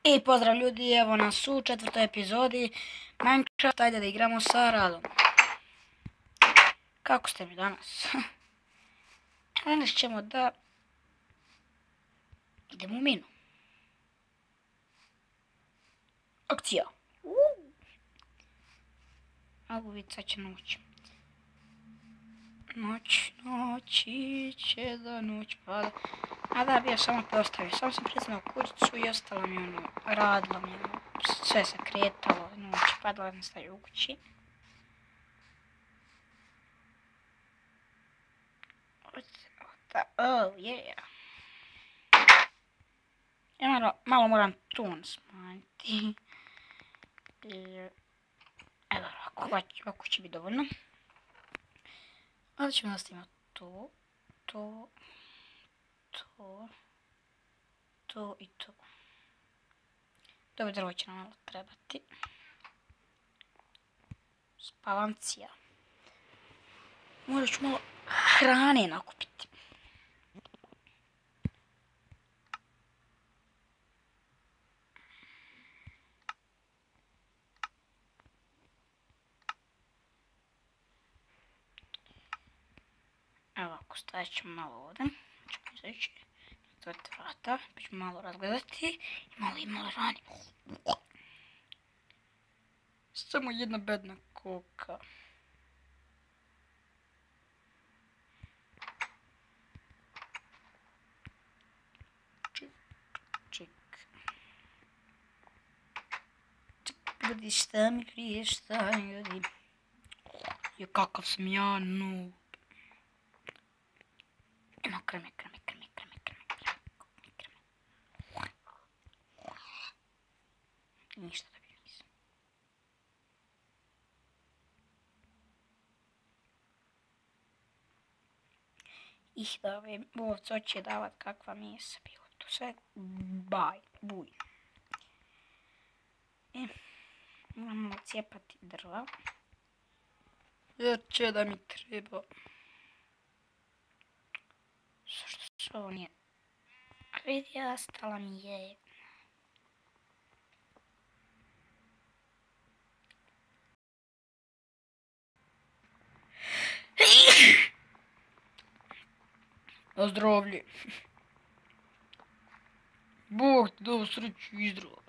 I pozdrav ljudi, evo nas u 4. epizodi Minecraft, ajde da igramo sa Radom. Kako ste mi danas? Danas ćemo da idemo u minu. Akcija. Mogu vidjeti, sad će noć. Noći će da noć pada. A da, bio samo postavio, samo sam priznao kućicu i ostalo mi ono, radilo mi ono, sve se kretalo, noć padala, ne stavio u kući. Oh yeah. Ja malo moram ton smanjiti. Evo, ovako će biti dovoljno. Onda ćemo nastaviti to i to. Dobro, drvo će nam malo trebati. Spavancija. Možda ću malo hrane nakupiti. Evo ovako, stavit ćemo malo ovdje. Ćemo izaći, zatvoriti vrata, pa ćemo malo razgledati i malo rani. Samo jedna bedna koka. Ček. Ljudi, šta mi prije, šta mi ljudi. Jo, kakav sam ja noob. Ima krme. Ništa da bi nisam. Da ove ovce hoće davat kakva mjesa bilo. To sve buj. Moramo cijepati drva. Jer će da mi treba. Zašto se ovo nije? Vidi, ostala mi je. Na zdravlje. Bog ti dao sreću i zdravlje.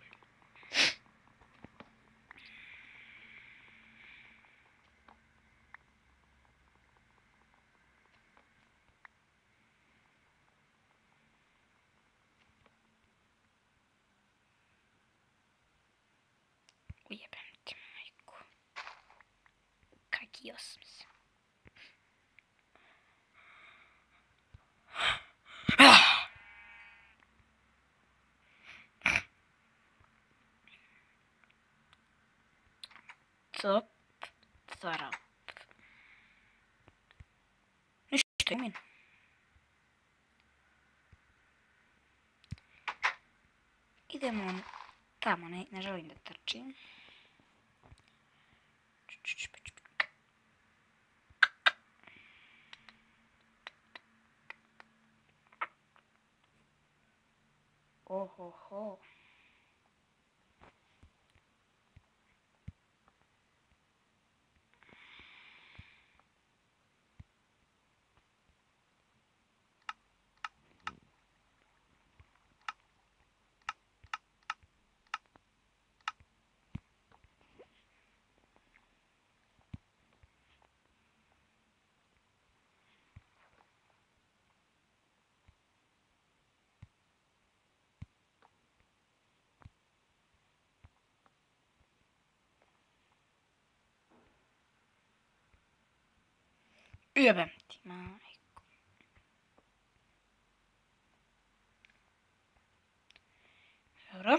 Ujebem ti, majku. Kaki osam se. Top, zarab. Ništa imen. Idemo tamo, ne želim da trčim. Ohoho. Jebem ti, majko. Dobro.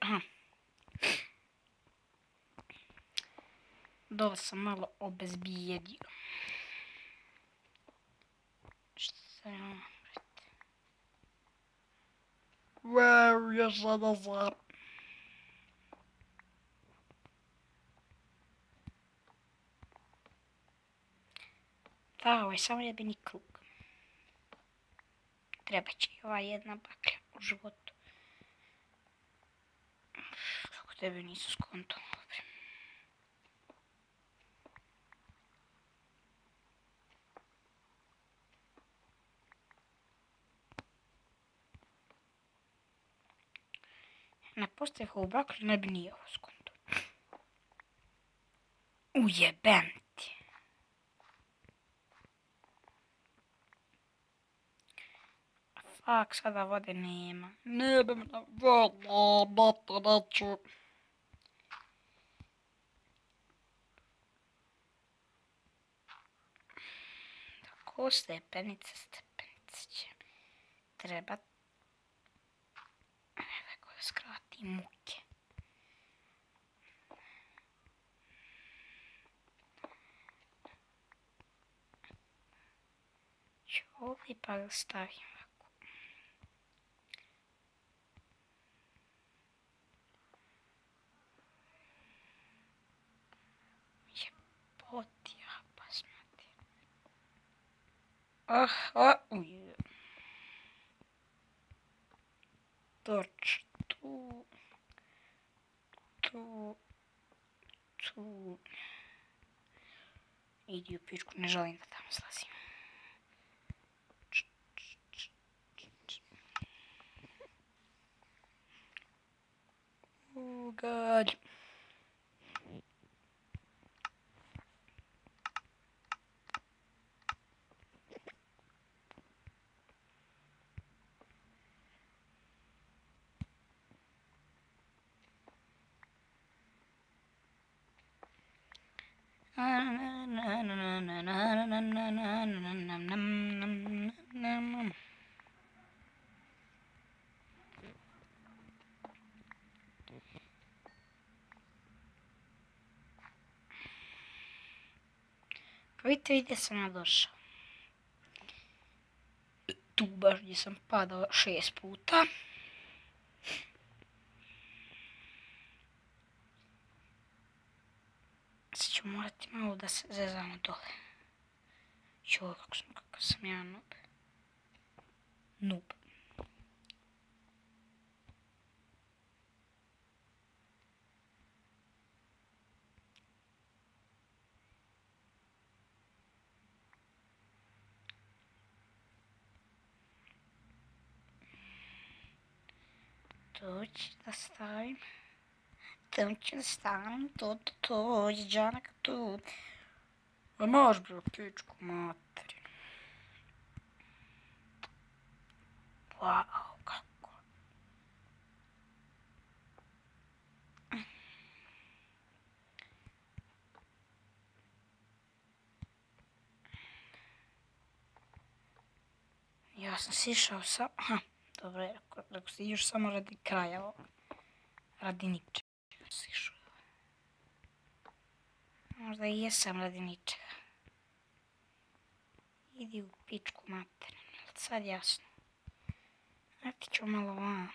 Aha. Dole sam malo obezbijedio. Šta je ono? Wow, još sada zar. Da, ovo je samo jedini krug. Treba će i ova jedna baklja u životu. Kako tebe nisu skonto. Ne postavih ovu baklju, ne bi nije ovo skonto. Ujebem ti. Fak, sada vode nema. Ne bi me na voda, bato neću. Tako, stepenice će treba. Kako da skrati muke. Ću ovdje pa ga stavim ovako. Jeboti, pa smati. Uje. Torč tu. Idi u pičku, ne želim da tamo slazim. Ugalj. Vidite gdje sam ja došao. Tu baš gdje sam padao 6 puta. Sad ću morati malo da se zezamo dole. Joj, kako sam ja noob. Noob. To ću da stavim. To, džanaka tu. A moš bro, pičku materi. Wow, kako. Ja sam sišao sam... Dobro je, ako si još samo radi kraja ovog. Radi ničega sišao. Možda i jesam radi ničega. Idi u pičku materinu, sad jasno. Vrati ću malo vam.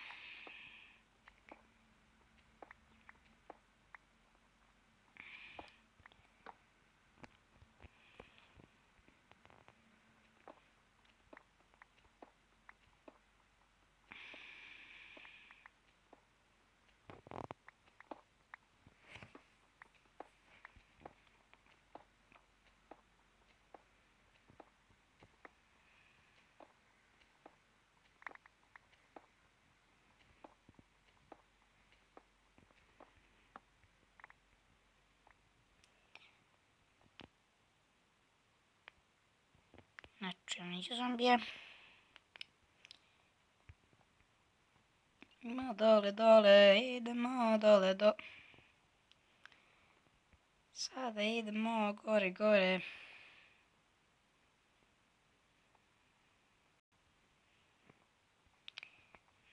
Znači, niće zombije. Idemo dole, idemo dole, Sada idemo gore.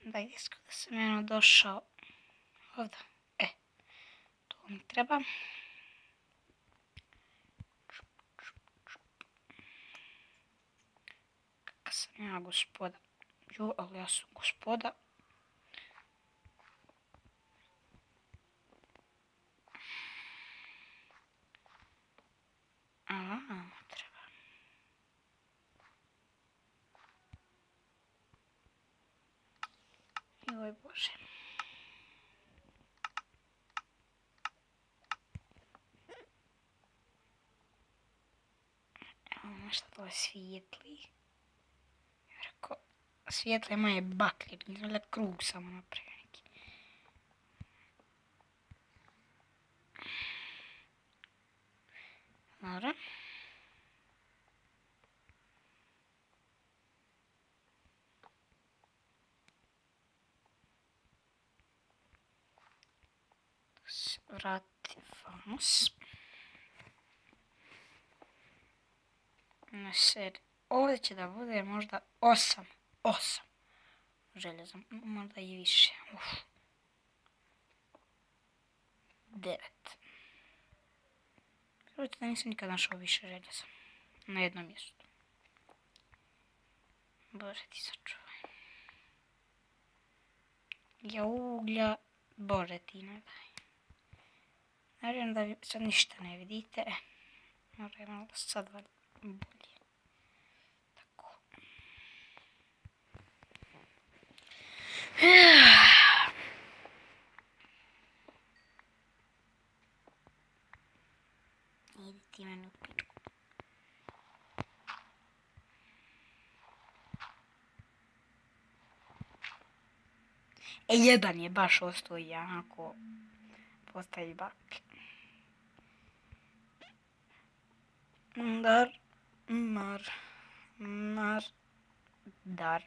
Da, gdje sam ja došao? Ovdje. To mi treba. Kaka sam ja gospoda. Ali ja sam gospoda. Treba. nešto to svijetli. Rekao, svijetle moje baklje, izgleda krug samo napravio neki. Dobro. Vrati fanus. Ovdje će da bude možda 8 željeza, možda i više. 9. Vjerujte da nisam nikad našao više željeza na jednom mjestu. Bože ti sačuvaj. Ja uglja, Bože ti ne daj. Naravno da vi sad ništa ne vidite. Moram malo sad bolje. Tako. Idi ti meni u pičku. Jedan je baš ostao jako postavi baklje. Dar.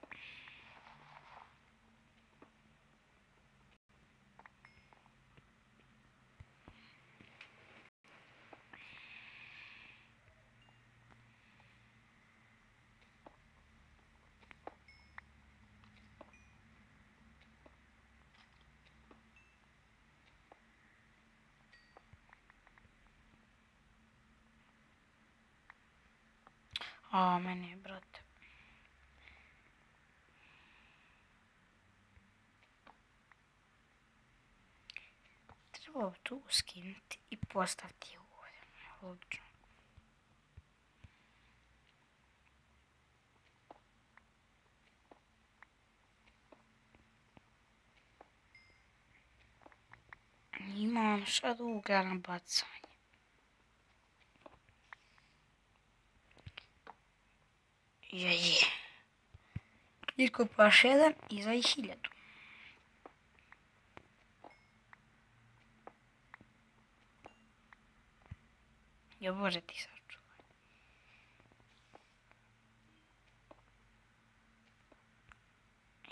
A, meni je, brate. Trebao tu skinuti i postaviti ovdje. Logično. Imam sad uglja na bacanje. Je. Iskopaš jedan i za 1000. Jo, Bože ti sačuvaj.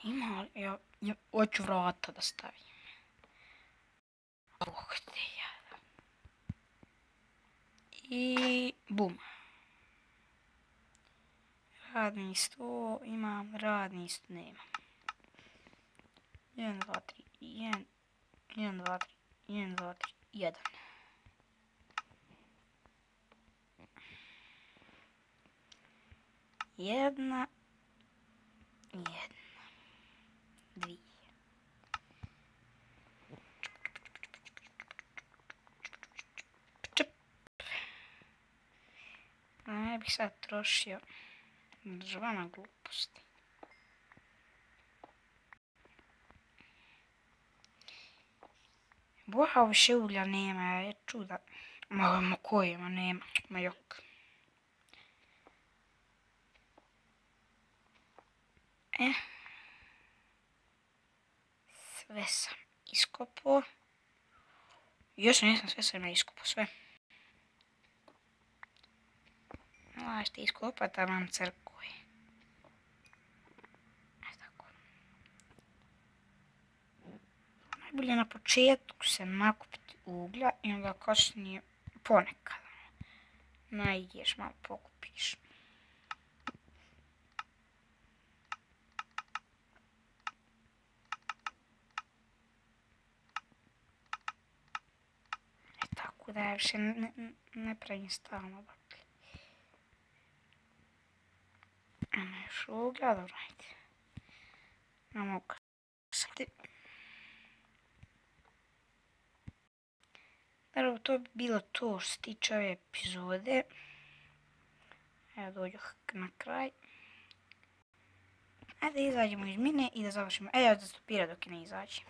Ima li? Ja hoću vrata da stavim. Te jada. I bum. Radni sto imam, radni sto nemam. 1, 2, 3, 1, 2, 3, 1, 2, 3, 1. Jedna. Dvije. Ne bih sad trošio državana gluposti. Boha više ulja nema, je čuda. Ma kojima nema, ma jok. Sve sam iskopao. Još nisam sve sam iskopao, sve. Možete iskopati, a vam crkuje. Tako. Najbolje na početku se nakupiti uglja i onda kasnije ponekad. Najdeš, malo pokupiš. Tako da ja više ne pravim stalno baklje. Ima još uglja, dobro, ajde. Ne mogu sati. Naravno, to bi bilo to što se tiče ove epizode. Evo dođu na kraj. Ajde izađemo iz mine i da završimo. Evo da stopira dok ne izađe.